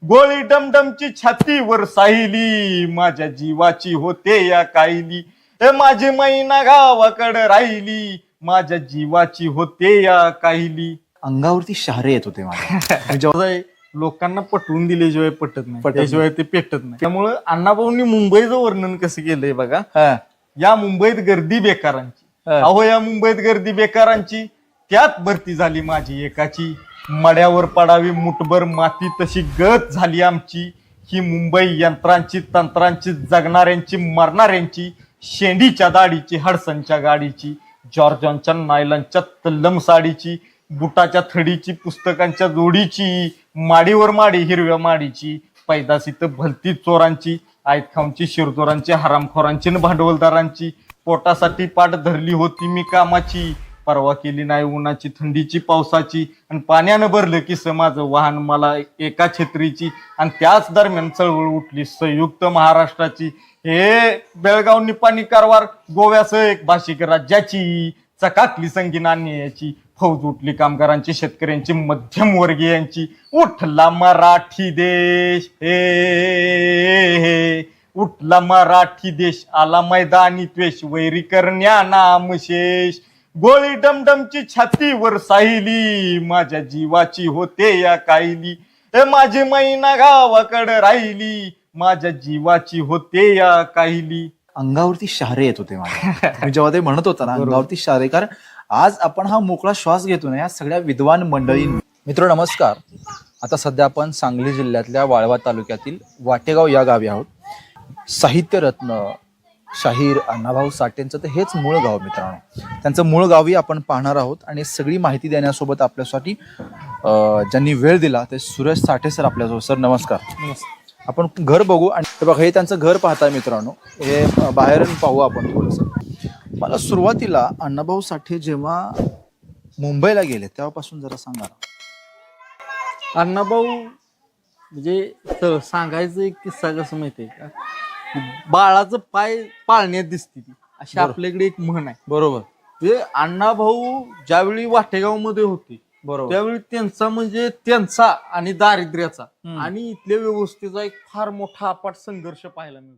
गोळी डमडमची छातीवर साहिली, माझ्या जीवाची होते या कायली. माझी मैना गावाकडे राहिली, माझ्या जीवाची होते या काहिली. अंगावरती शहारे येत होते मला जेव्हा लोकांना पटवून दिल्याशिवाय पटत नाही, पटत त्याशिवाय ते पेटत नाही. त्यामुळे अण्णाभाऊंनी मुंबईचं वर्णन कसं केलंय बघा. या मुंबईत गर्दी बेकारांची, अहो या मुंबईत गर्दी बेकारांची, त्यात भरती झाली माझी एकाची. मड्यावर पडावी मुठभर माती तशी गत झाली आमची. ही मुंबई यंत्रांची तंत्रांची, जगणाऱ्यांची मरणाऱ्यांची, शेंडीच्या दाढीची हडसनच्या गाडीची, जॉर्जॉनच्या नायलनच्या तल्लम साडीची, बुटाच्या थडीची, पुस्तकांच्या जोडीची, माडीवर माडी हिरव्या माडीची, पैदासीत भलती चोरांची, आयतखाऊंची, शिरजोरांची, हरामखोरांची न भांडवलदारांची. पोटासाठी पाठ धरली होती मी कामाची, परवा केली नाही उन्हाची थंडीची पावसाची. आणि पाण्यानं भरलं की माझं वाहन मला एका छत्रीची. आणि त्याच दरम्यान चळवळ उठली संयुक्त महाराष्ट्राची. हे बेळगाव निपाणी कारवार गोव्यासह एक भाषिक राज्याची. चकाकली संगीन अन्यायाची, फौज उठली कामगारांची, शेतकऱ्यांची, मध्यमवर्गीयांची. उठला मराठी देश, हे उठला मराठी देश, आला मैदानी द्वेष, वैरी करण्या नामशेष. गोळी डमडमची छातीवर साहिली, माझ्या जीवाची होते या कायली. माझी मैना गावाकडे राहिली, माझ्या जीवाची होते या काहिली. अंगावरती शहारे येत होते मला जेव्हा ते म्हणत होता ना अंगावरती शहारे. कारण आज आपण हा मोकळा श्वास घेतो ना या सगळ्या विद्वान मंडळी. मित्र नमस्कार. आता सध्या आपण सांगली जिल्ह्यातल्या वाळवा तालुक्यातील वाटेगाव या गावी आहोत. साहित्यरत्न शाहीर अण्णाभाऊ साठेंचं तर हेच मूळ गाव मित्रांनो. त्यांचं मूळ गावी आपण पाहणार आहोत आणि सगळी माहिती देण्यासोबत आपल्यासाठी ज्यांनी वेळ दिला ते सुरेश साठे सर आपल्यासोबत. सर नमस्कार. आपण घर बघू. आणि बघा हे त्यांचं घर पाहताय मित्रांनो. हे बाहेरून पाहू आपण थोडंसं. मला सुरुवातीला अण्णाभाऊ साठे जेव्हा मुंबईला गेले तेव्हापासून जरा सांगा. अण्णाभाऊ म्हणजे सांगायचं एक किस्सा कसं माहितीये का, बाळाचं पाय पाळण्यात दिसते ती, अशी आपल्याकडे एक म्हण आहे. बरोबर. म्हणजे अण्णाभाऊ ज्यावेळी वाटेगाव मध्ये होते बरोबर. त्यावेळी त्यांचा आणि दारिद्र्याचा आणि इथल्या व्यवस्थेचा एक फार मोठा अपाट संघर्ष पाहायला मिळतो.